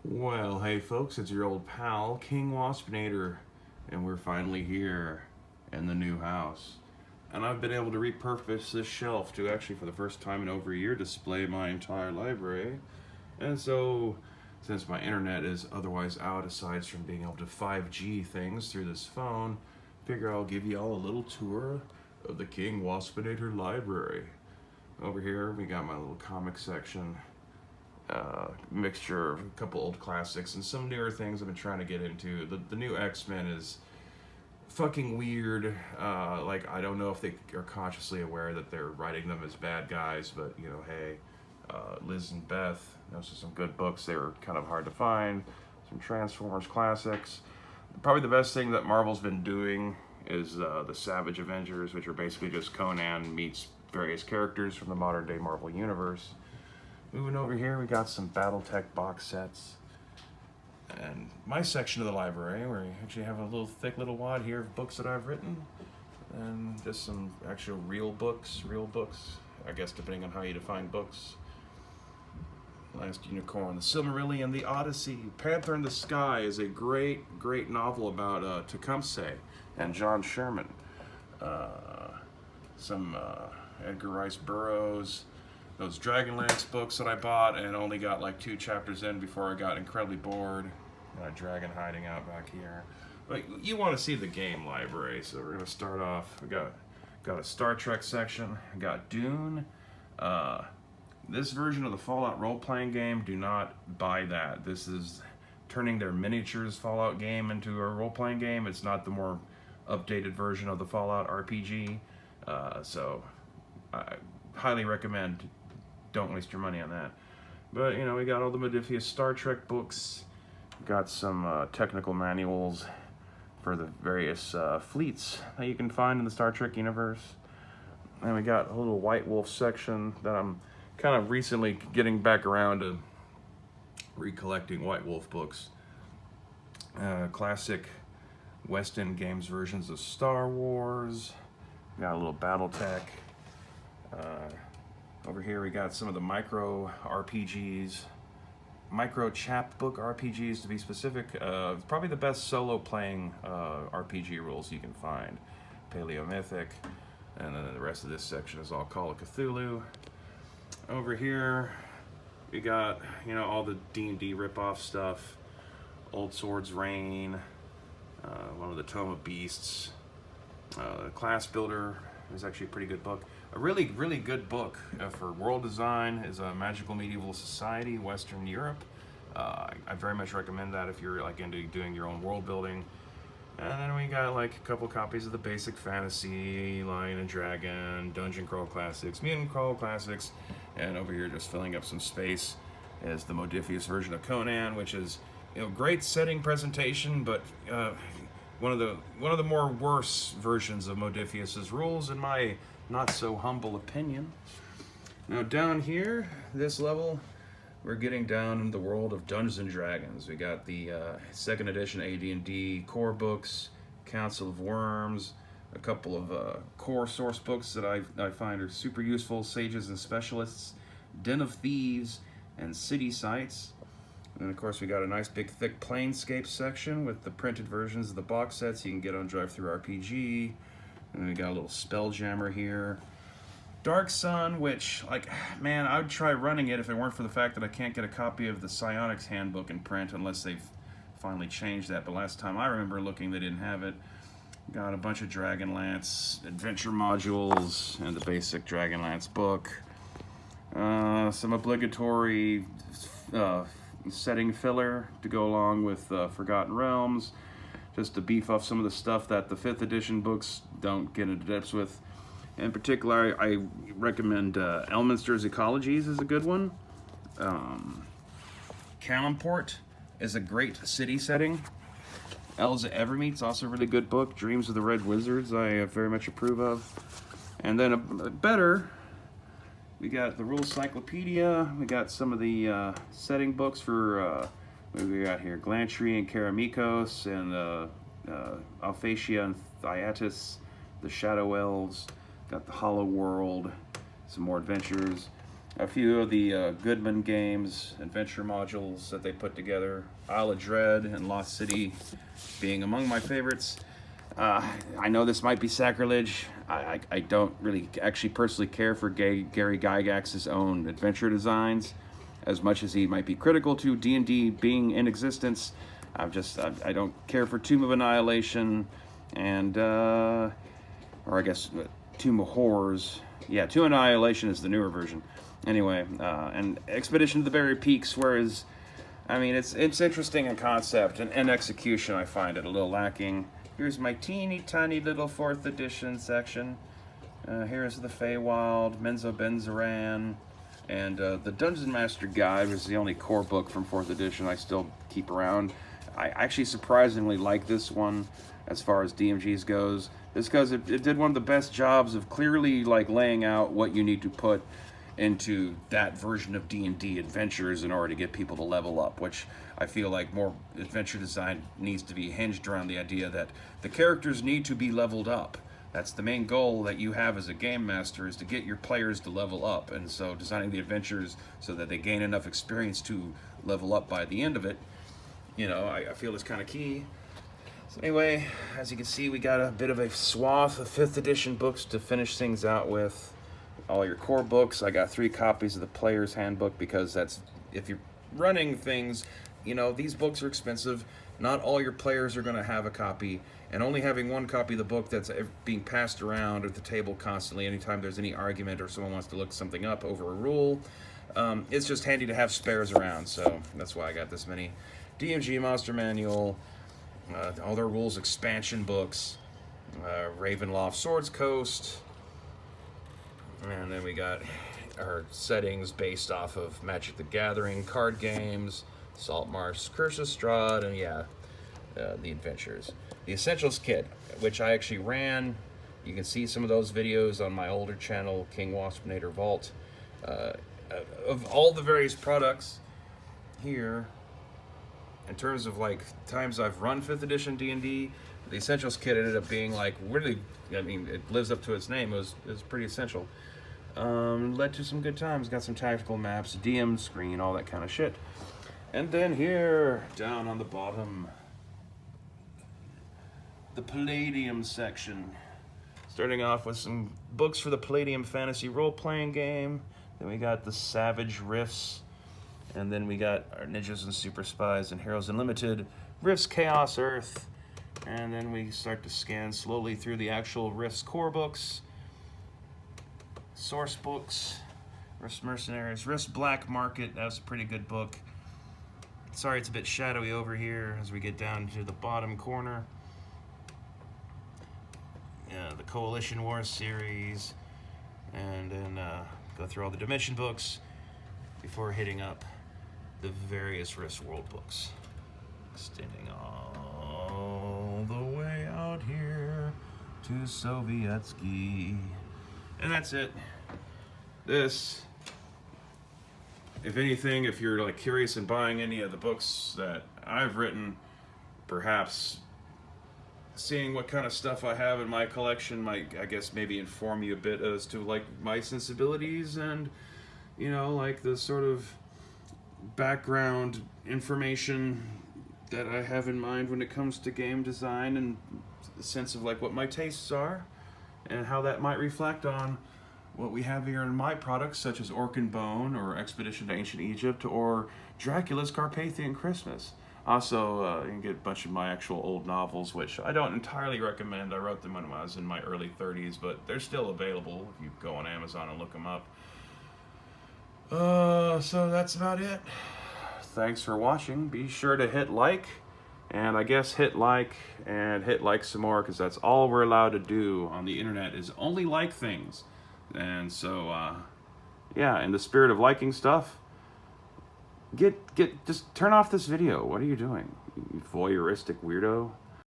Well, hey folks, it's your old pal, King Waspinator, and we're finally here in the new house. And I've been able to repurpose this shelf to actually, for the first time in over a year, display my entire library. And so, since my internet is otherwise out, aside from being able to 5G things through this phone, figure I'll give you all a little tour of the King Waspinator library. Over here, we got my little comic section, mixture of a couple old classics and some newer things I've been trying to get into. The new X-Men is fucking weird. Like, I don't know if they are consciously aware that they're writing them as bad guys, but you know, hey, Liz and Beth, those are some good books. They were kind of hard to find. Some Transformers classics. Probably the best thing that Marvel's been doing is the Savage Avengers, which are basically just Conan meets various characters from the modern day Marvel universe. Moving over here, we got some BattleTech box sets. And my section of the library, where you actually have a little thick little wad here of books that I've written. And just some actual real books, I guess depending on how you define books. Last Unicorn, The Silmarillion, The Odyssey, Panther in the Sky is a great, great novel about Tecumseh and John Sherman. Some Edgar Rice Burroughs, those Dragonlance books that I bought and only got like 2 chapters in before I got incredibly bored. Got a dragon hiding out back here. But you want to see the game library, so we're gonna start off. We got a Star Trek section. We got Dune. This version of the Fallout role-playing game, do not buy that. This is turning their miniatures Fallout game into a role-playing game. It's not the more updated version of the Fallout RPG. So I highly recommend don't waste your money on that. But, you know, we got all the Modifius Star Trek books. Got some technical manuals for the various fleets that you can find in the Star Trek universe. And we got a little White Wolf section that I'm kind of recently getting back around to recollecting White Wolf books. Classic West End Games versions of Star Wars. Got a little BattleTech. Over here we got some of the micro RPGs, micro chapbook RPGs to be specific. Probably the best solo playing RPG rules you can find. Paleomythic, and then the rest of this section is all Call of Cthulhu. Over here we got, you know, all the D&D ripoff stuff. Old Swords Reign, one of the Tome of Beasts, Class Builder is actually a pretty good book. A really, really good book for world design is a Magical Medieval Society, Western Europe. I very much recommend that if you're like into doing your own world building. And then we got like a couple copies of the basic fantasy, Lion and Dragon, Dungeon Crawl Classics, Mutant Crawl Classics, and over here just filling up some space is the Modifius version of Conan, which is, you know, great setting presentation, but one of the more worse versions of Modifius's rules in my not so humble opinion. Now down here, this level, we're getting down in the world of Dungeons and Dragons. We got the 2nd edition AD&D core books, Council of Worms, a couple of core source books that I find are super useful, Sages and Specialists, Den of Thieves, and City Sites. And of course we got a nice big thick Planescape section with the printed versions of the box sets you can get on Drive-Thru RPG. And we got a little Spelljammer here. Dark Sun, which, like, man, I would try running it if it weren't for the fact that I can't get a copy of the Psionics Handbook in print unless they've finally changed that. But last time I remember looking, they didn't have it. Got a bunch of Dragonlance adventure modules and the basic Dragonlance book. Some obligatory setting filler to go along with Forgotten Realms, just to beef up some of the stuff that the 5th edition books don't get into depths with. In particular, I recommend Elminster's Ecologies is a good one. Calimport is a great city setting. Elves at Evermeet's also a really good book. Dreams of the Red Wizards I very much approve of. And then a better, we got the Rules Cyclopedia. We got some of the setting books for, what do we got here? Glantry and Karamikos and Alphatia and Thyatis, the Shadow Elves. Got the Hollow World, some more adventures. a few of the Goodman Games adventure modules that they put together. Isle of Dread and Lost City being among my favorites. I know this might be sacrilege. I don't really actually personally care for Gary Gygax's own adventure designs as much as he might be critical to D&D being in existence. I don't care for Tomb of Annihilation and, or I guess Tomb of Horrors. Yeah, Tomb of Annihilation is the newer version. Anyway, and Expedition to the Buried Peaks, whereas, I mean, it's interesting in concept and execution. I find it a little lacking. Here's my teeny tiny little 4th edition section. Here's the Feywild, Menzo Benzeran, and the Dungeon Master Guide was the only core book from 4th edition I still keep around. I actually surprisingly like this one as far as DMGs goes. This because it did one of the best jobs of clearly like laying out what you need to put into that version of D&D adventures in order to get people to level up, which I feel like more adventure design needs to be hinged around the idea that the characters need to be leveled up. That's the main goal that you have as a game master, is to get your players to level up. And so designing the adventures so that they gain enough experience to level up by the end of it, you know, I feel is kind of key. So anyway, as you can see, we got a bit of a swath of 5th edition books to finish things out with. All your core books. I got 3 copies of the Player's Handbook because that's, if you're running things, you know, these books are expensive. Not all your players are going to have a copy, and only having 1 copy of the book that's being passed around at the table constantly anytime there's any argument or someone wants to look something up over a rule, it's just handy to have spares around, so that's why I got this many. DMG Monster Manual, all their rules expansion books, Ravenloft Swords Coast, and then we got our settings based off of Magic the Gathering card games, Saltmarsh, Curse of Strahd, and yeah, the adventures. The Essentials Kit, which I actually ran. You can see some of those videos on my older channel, King Waspinator Vault. Of all the various products here, in terms of like times I've run 5th edition D&D, the Essentials Kit ended up being like really, I mean, it lives up to its name. It was pretty essential. Led to some good times. Got some tactical maps, DM screen, all that kind of shit. And then here, down on the bottom, the Palladium section. Starting off with some books for the Palladium Fantasy Role-Playing Game. Then we got the Savage Rifts. And then we got our Ninjas and Super Spies and Heroes Unlimited, Rifts Chaos Earth. And then we start to scan slowly through the actual Rifts core books, source books, Rifts Mercenaries, Rifts Black Market. That was a pretty good book. Sorry it's a bit shadowy over here as we get down to the bottom corner. The Coalition Wars series, and then go through all the Dimension books before hitting up the various Rifts World books, extending all the way out here to Sovietsky. And that's it. This, if anything, if you're like curious in buying any of the books that I've written, perhaps seeing what kind of stuff I have in my collection might, I guess, maybe inform you a bit as to like my sensibilities and, you know, like the sort of background information that I have in mind when it comes to game design, and the sense of like what my tastes are and how that might reflect on what we have here in my products, such as Orc and Bone or Expedition to Ancient Egypt or Dracula's Carpathian Christmas. Also, you can get a bunch of my actual old novels, which I don't entirely recommend. I wrote them when I was in my early 30s, but they're still available if you go on Amazon and look them up. So that's about it. Thanks for watching. Be sure to hit like, and I guess hit like and hit like some more, because that's all we're allowed to do on the internet is only like things. And so, yeah, in the spirit of liking stuff, just turn off this video. What are you doing, you voyeuristic weirdo?